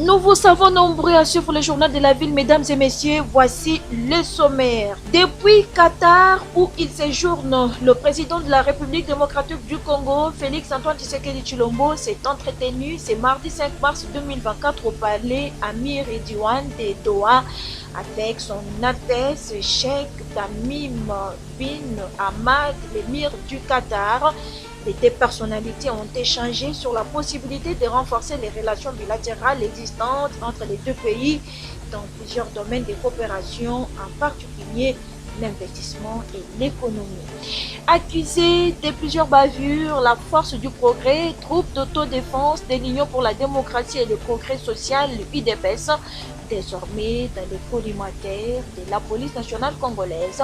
Nous vous savons nombreux à suivre le journal de la ville, mesdames et messieurs. Voici le sommaire. Depuis Qatar, où il séjourne, le président de la République démocratique du Congo, Félix-Antoine Tshisekedi Tshilombo, s'est entretenu ce mardi 5 mars 2024 au palais Amir Edouane de Doha avec son Altesse Cheikh Tamim bin Hamad, l'émir du Qatar. Les deux personnalités ont échangé sur la possibilité de renforcer les relations bilatérales existantes entre les deux pays dans plusieurs domaines de coopération, en particulier l'investissement et l'économie. Accusée de plusieurs bavures, la force du progrès, troupe d'autodéfense de l'Union pour la démocratie et le progrès social, l'UDPS, désormais dans le collimateur de la police nationale congolaise,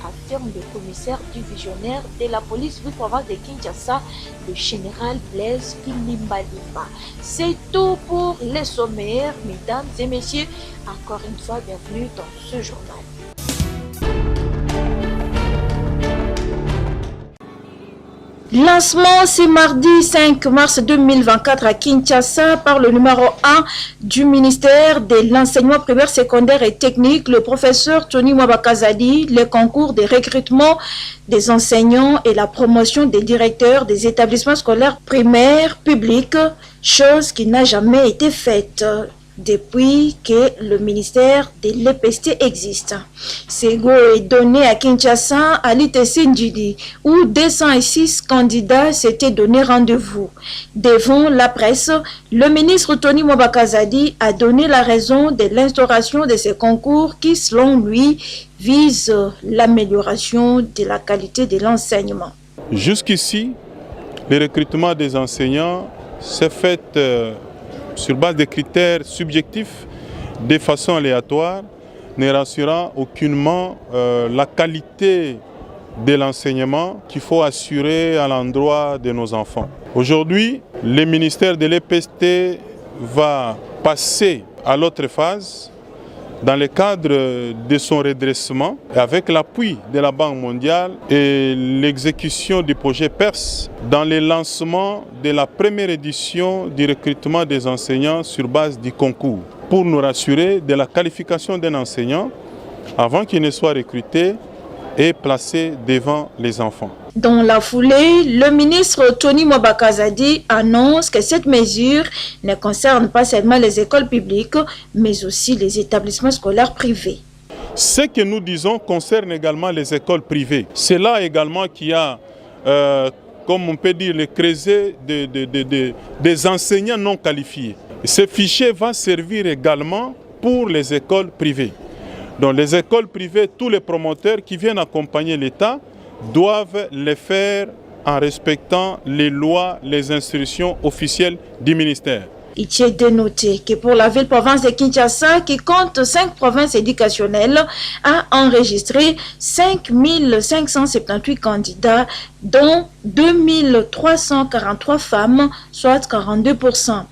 affirme le commissaire divisionnaire de la police de province de Kinshasa, le général Blaise Kilimbalimba. C'est tout pour les sommaires, mesdames et messieurs. Encore une fois, bienvenue dans ce journal. Lancement ce mardi 5 mars 2024 à Kinshasa par le numéro 1 du ministère de l'enseignement primaire, secondaire et technique, le professeur Tony Mwabakazadi, le concours de recrutement des enseignants et la promotion des directeurs des établissements scolaires primaires publics, chose qui n'a jamais été faite depuis que le ministère de l'EPST existe. Ce go est donné à Kinshasa, à l'ITC Ndjidi, où 206 candidats s'étaient donné rendez-vous. Devant la presse, le ministre Tony Mwabakazadi a donné la raison de l'instauration de ces concours qui, selon lui, visent l'amélioration de la qualité de l'enseignement. Jusqu'ici, le recrutement des enseignants s'est fait sur base de critères subjectifs, de façon aléatoire, ne rassurant aucunement la qualité de l'enseignement qu'il faut assurer à l'endroit de nos enfants. Aujourd'hui, le ministère de l'EPST va passer à l'autre phase dans le cadre de son redressement, avec l'appui de la Banque mondiale et l'exécution du projet PERS, dans le lancement de la première édition du recrutement des enseignants sur base du concours, pour nous rassurer de la qualification d'un enseignant avant qu'il ne soit recruté et placé devant les enfants. Dans la foulée, le ministre Tony Mwabakazadi annonce que cette mesure ne concerne pas seulement les écoles publiques, mais aussi les établissements scolaires privés. Ce que nous disons concerne également les écoles privées. C'est là également qu'il y a, comme on peut dire, le creuset des enseignants non qualifiés. Ce fichier va servir également pour les écoles privées. Donc les écoles privées, tous les promoteurs qui viennent accompagner l'État doivent le faire en respectant les lois, les instructions officielles du ministère. Il est de noter que pour la ville-province de Kinshasa, qui compte 5 provinces éducationnelles, a enregistré 5 578 candidats, dont 2 343 femmes, soit 42%.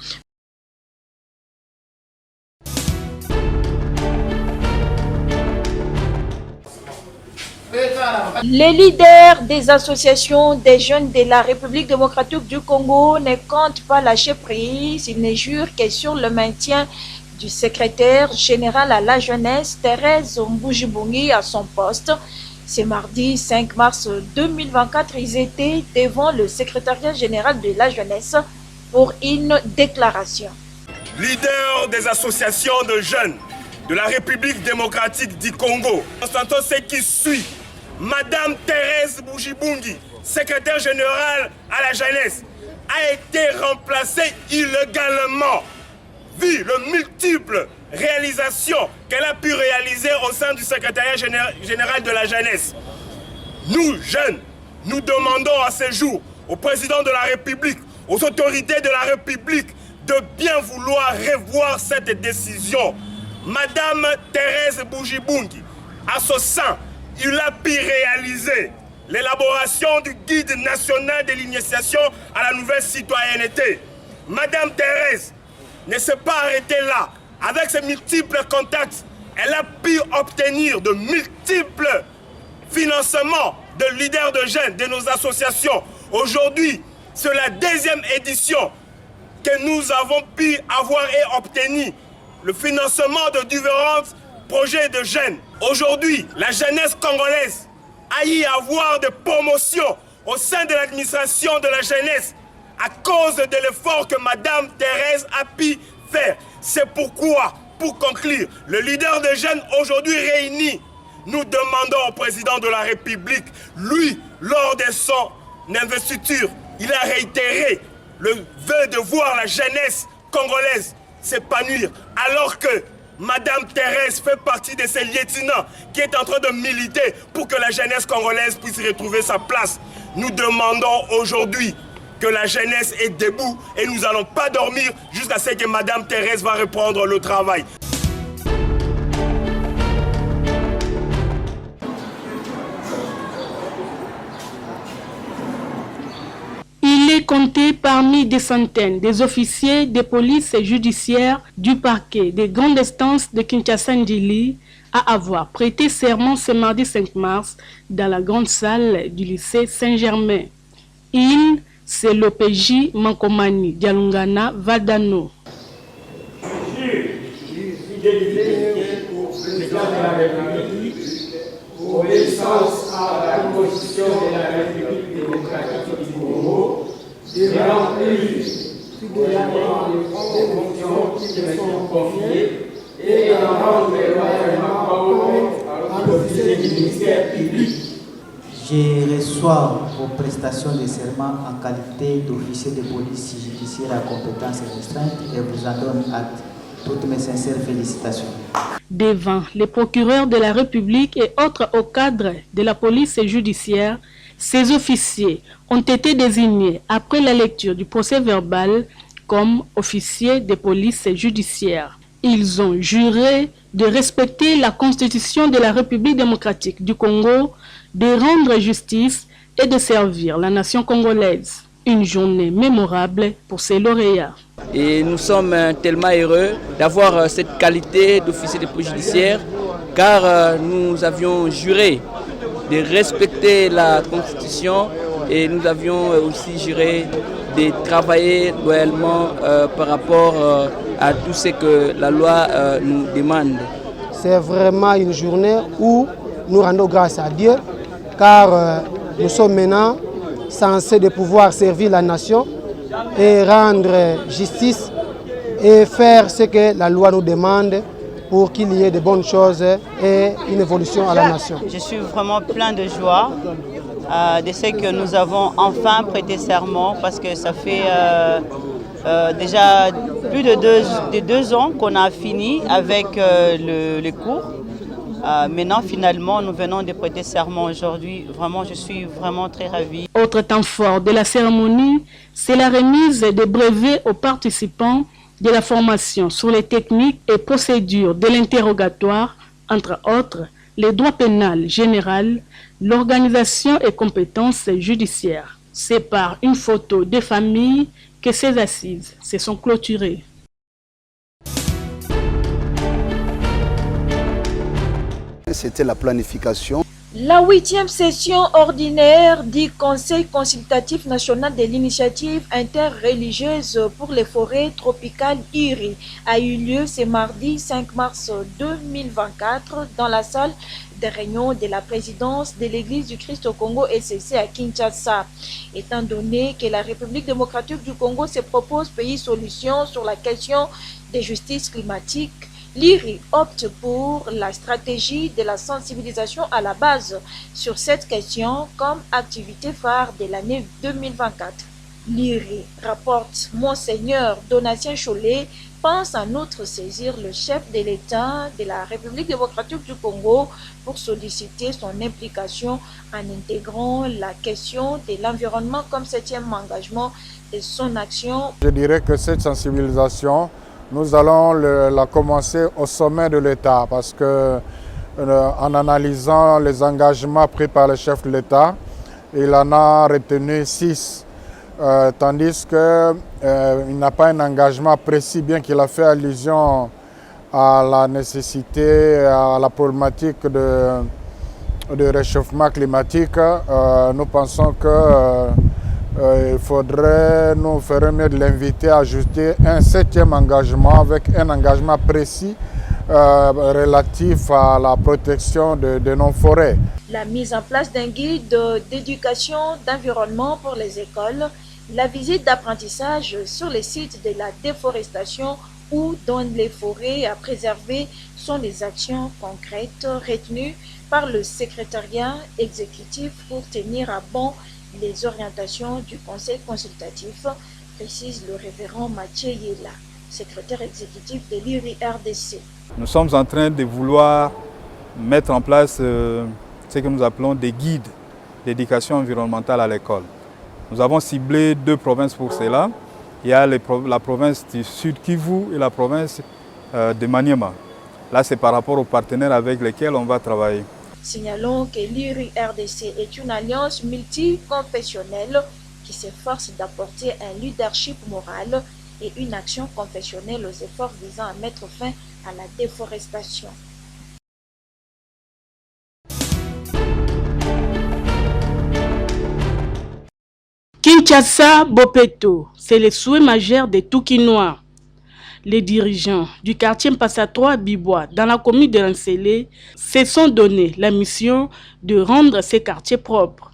Les leaders des associations des jeunes de la République démocratique du Congo ne comptent pas lâcher prise. Ils ne jurent que sur le maintien du secrétaire général à la jeunesse, Thérèse Mbujibungi, à son poste. Ce mardi 5 mars 2024, ils étaient devant le secrétariat général de la jeunesse pour une déclaration. Leader des associations de jeunes de la République démocratique du Congo, constatant ce qui suit. Madame Thérèse Mbujibungi, secrétaire générale à la jeunesse, a été remplacée illégalement, vu les multiples réalisations qu'elle a pu réaliser au sein du secrétariat général de la jeunesse. Nous, jeunes, nous demandons à ce jour au président de la République, aux autorités de la République, de bien vouloir revoir cette décision. Madame Thérèse Mbujibungi, à ce sein, il a pu réaliser l'élaboration du guide national de l'initiation à la nouvelle citoyenneté. Madame Thérèse ne s'est pas arrêtée là. Avec ses multiples contacts, elle a pu obtenir de multiples financements de leaders de jeunes de nos associations. Aujourd'hui, c'est la 2e édition que nous avons pu avoir et obtenir le financement de différents projets de jeunes. Aujourd'hui, la jeunesse congolaise a y avoir de promotions au sein de l'administration de la jeunesse à cause de l'effort que Madame Thérèse a pu faire. C'est pourquoi, pour conclure, le leader des jeunes aujourd'hui réuni, nous demandons au président de la République, lui, lors de son investiture, il a réitéré le vœu de voir la jeunesse congolaise s'épanouir, alors que Madame Thérèse fait partie de ces lieutenants qui est en train de militer pour que la jeunesse congolaise puisse retrouver sa place. Nous demandons aujourd'hui que la jeunesse est debout et nous n'allons pas dormir jusqu'à ce que Madame Thérèse va reprendre le travail. Il est compté parmi des centaines des officiers de police judiciaire du parquet des grandes instances de Kinshasa-Ndili à avoir prêté serment ce mardi 5 mars dans la grande salle du lycée Saint-Germain. C'est l'OPJ Mankomani Dialungana Vadano. Obéissance à la Constitution de la République démocratique du Congo, de remplir fidèlement les fonctions qui me sont confiées et d'en rendre loyalement compte à l'officier du ministère public. Je reçois vos prestations de serment en qualité d'officier de police judiciaire à compétences restreintes et vous en donne acte. Toutes mes sincères félicitations. Devant les procureurs de la République et autres hauts cadres de la police judiciaire, ces officiers ont été désignés après la lecture du procès verbal comme officiers de police judiciaire. Ils ont juré de respecter la Constitution de la République démocratique du Congo, de rendre justice et de servir la nation congolaise. Une journée mémorable pour ces lauréats. Et nous sommes tellement heureux d'avoir cette qualité d'officier de police judiciaire car nous avions juré de respecter la Constitution et nous avions aussi juré de travailler loyalement par rapport à tout ce que la loi nous demande. C'est vraiment une journée où nous rendons grâce à Dieu car nous sommes maintenant censés de pouvoir servir la nation et rendre justice et faire ce que la loi nous demande pour qu'il y ait de bonnes choses et une évolution à la nation. Je suis vraiment plein de joie de ce que nous avons enfin prêté serment parce que ça fait déjà plus de deux ans qu'on a fini avec les cours. Maintenant, finalement, nous venons de prêter serment aujourd'hui. Vraiment, je suis vraiment très ravie. Autre temps fort de la cérémonie, c'est la remise des brevets aux participants de la formation sur les techniques et procédures de l'interrogatoire, entre autres, les droits pénals généraux, l'organisation et compétences judiciaires. C'est par une photo des familles que ces assises se sont clôturées. C'était la planification. La 8e session ordinaire du Conseil consultatif national de l'initiative interreligieuse pour les forêts tropicales IRI a eu lieu ce mardi 5 mars 2024 dans la salle de réunion de la présidence de l'Église du Christ au Congo SCC à Kinshasa. Étant donné que la République démocratique du Congo se propose pays solution sur la question de justice climatique, l'IRI opte pour la stratégie de la sensibilisation à la base sur cette question comme activité phare de l'année 2024. L'IRI, rapporte Monseigneur Donatien Cholet, pense en outre saisir le chef de l'État de la République démocratique du Congo pour solliciter son implication en intégrant la question de l'environnement comme 7e engagement de son action. Je dirais que cette sensibilisation, nous allons la commencer au sommet de l'État parce que en analysant les engagements pris par le chef de l'État, il en a retenu 6, tandis qu'il n'a pas un engagement précis, bien qu'il a fait allusion à la nécessité, à la problématique de réchauffement climatique. Nous pensons que il faudrait nous faire mieux de l'inviter à ajouter un 7e engagement avec un engagement précis relatif à la protection de nos forêts. La mise en place d'un guide d'éducation d'environnement pour les écoles, la visite d'apprentissage sur les sites de la déforestation ou dans les forêts à préserver sont les actions concrètes retenues par le secrétariat exécutif pour tenir à bon les orientations du conseil consultatif, précise le révérend Mathieu Yela, secrétaire exécutif de l'IRI-RDC. Nous sommes en train de vouloir mettre en place ce que nous appelons des guides d'éducation environnementale à l'école. Nous avons ciblé 2 provinces pour cela. Il y a la province du Sud Kivu et la province de Maniema. Là, c'est par rapport aux partenaires avec lesquels on va travailler. Signalons que l'IRI-RDC est une alliance multiconfessionnelle qui s'efforce d'apporter un leadership moral et une action confessionnelle aux efforts visant à mettre fin à la déforestation. Kinshasa, Bopeto, c'est le souhait majeur des Toukinois. Les dirigeants du quartier Mpassa-3 Bibois dans la commune de Ransélé se sont donné la mission de rendre ces quartiers propres.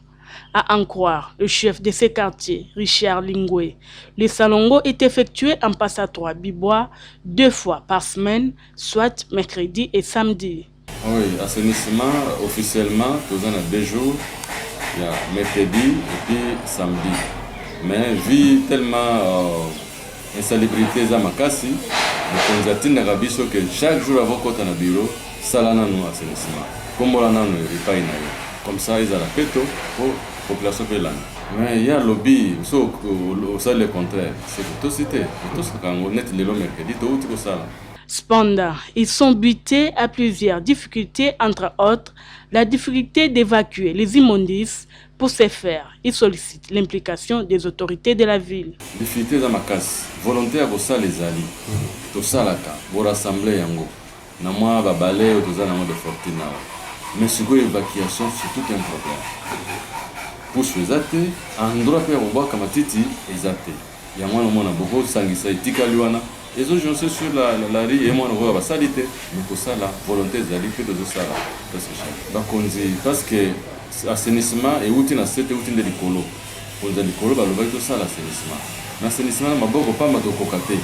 À en croire le chef de ces quartiers, Richard Lingwe, le salongo est effectué en Mpassa-3 Bibois 2 fois par semaine, soit mercredi et samedi. Oui, assainissement officiellement, tous en a 2 jours. Il y a mercredi et puis samedi. Mais vu tellement insalubrité za makasi, nous avons dit que chaque jour avant qu'on a un bureau, ça là nous assainissement. Comme on a un repas comme ça ils ont la péto pour la population pélane. Mais il y a le lobby, ça le contraire. C'est que tout c'était, tout ce qu'on est le mercredi, tout tout ça. Cependant, ils sont butés à plusieurs difficultés, entre autres la difficulté d'évacuer les immondices. Pour ce faire, ils sollicitent l'implication des autorités de la ville. Difficulté dans ma casse, volontaire pour ça les alliés, tout ça là, pour rassembler yango. Na moi va balayer tout ça na moi de fortune. Mais ce que l'évacuation c'est tout un problème. Pour ce zate, endroit pour voir comme titi ezate. Ya moi on a beaucoup sangisa etika liwana. Les autres gens sur la rue et moi on voit salité. Mais pour ça là, volontaire des alliés fait tout ça là. Parce que assainissement et outil na sete outil de likolo. Pour de likolo ba loba tout ça l'assainissement. L'assainissement maboko pas matoko kate.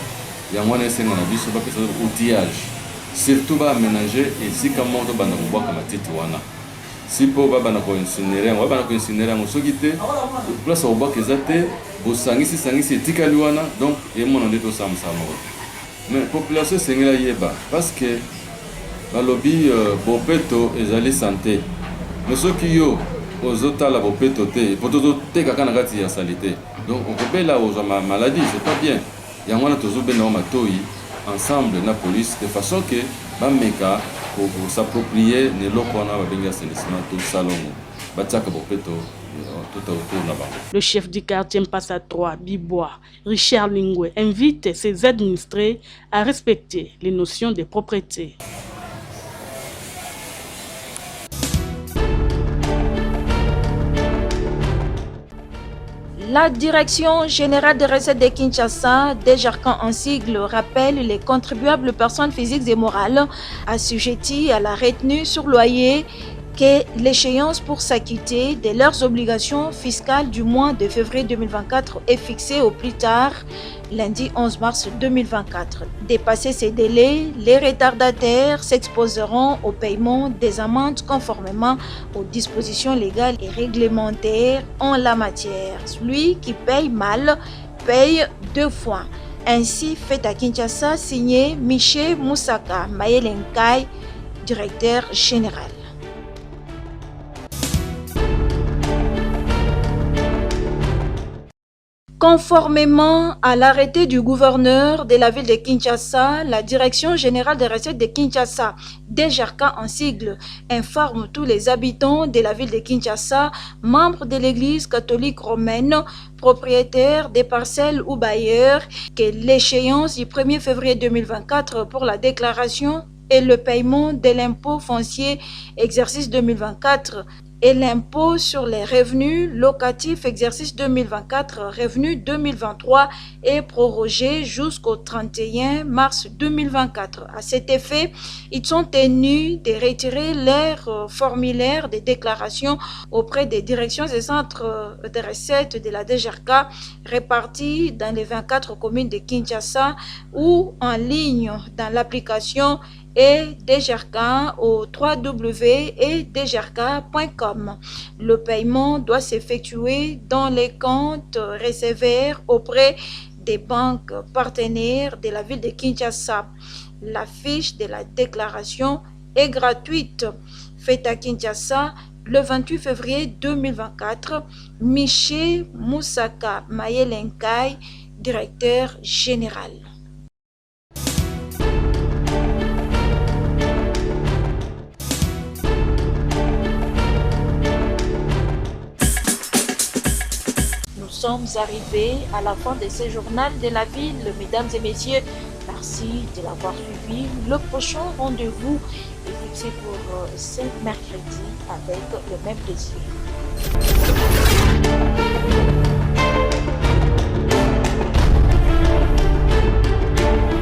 Ya mwana esenga na biso ba pesa outillage. Surtout ba aménager et si comme moto bana ko kama titi wana. Si po ba bana ko incinérer, on va bana ko incinérer en sogité. Place au bas ezate, bo sangisi etikali wana donc et mon ndé to sam sam. Mais population sengela yeba parce que ba lobby Bopeto ezali santé. Mais ceux qui ont aux autres la Bopeto te pour tout te kakana kati ya salité. Donc on peut là aux maladie, c'est pas bien. Il y a un tozo ben na matoi ensemble na police de façon que ba meka pour s'approprier ne lokona ba benga assainissement tout salongo. Ba tsaka Bopeto tout autour là-bas. Le chef du quartier Mpassa-3 Bibois, Richard Lingwe, invite ses administrés à respecter les notions de propreté. La Direction générale des recettes de Kinshasa, DGRCAN en sigle, rappelle les contribuables personnes physiques et morales assujetties à la retenue sur loyer que l'échéance pour s'acquitter de leurs obligations fiscales du mois de février 2024 est fixée au plus tard lundi 11 mars 2024. Dépassés ces délais, les retardataires s'exposeront au paiement des amendes conformément aux dispositions légales et réglementaires en la matière. Celui qui paye mal paye 2 fois. Ainsi fait à Kinshasa, signé Michel Moussaka Mayelenkai, directeur général. Conformément à l'arrêté du gouverneur de la ville de Kinshasa, la Direction générale des recettes de Kinshasa, DGRCAN en sigle, informe tous les habitants de la ville de Kinshasa, membres de l'Église catholique romaine, propriétaires des parcelles ou bailleurs, que l'échéance du 1er février 2024 pour la déclaration et le paiement de l'impôt foncier exercice 2024 et l'impôt sur les revenus locatifs exercice 2024, revenus 2023 est prorogé jusqu'au 31 mars 2024. À cet effet, ils sont tenus de retirer leur formulaire de déclaration auprès des directions et centres de recettes de la DGRK répartis dans les 24 communes de Kinshasa ou en ligne dans l'application et DGRK au www.edgrk.com. Le paiement doit s'effectuer dans les comptes recevables auprès des banques partenaires de la ville de Kinshasa. La fiche de la déclaration est gratuite. Faite à Kinshasa le 28 février 2024, Miché Moussaka Mayelenkai, directeur général. Nous sommes arrivés à la fin de ce journal de la ville. Mesdames et messieurs, merci de l'avoir suivi. Le prochain rendez-vous est fixé pour ce mercredi avec le même plaisir.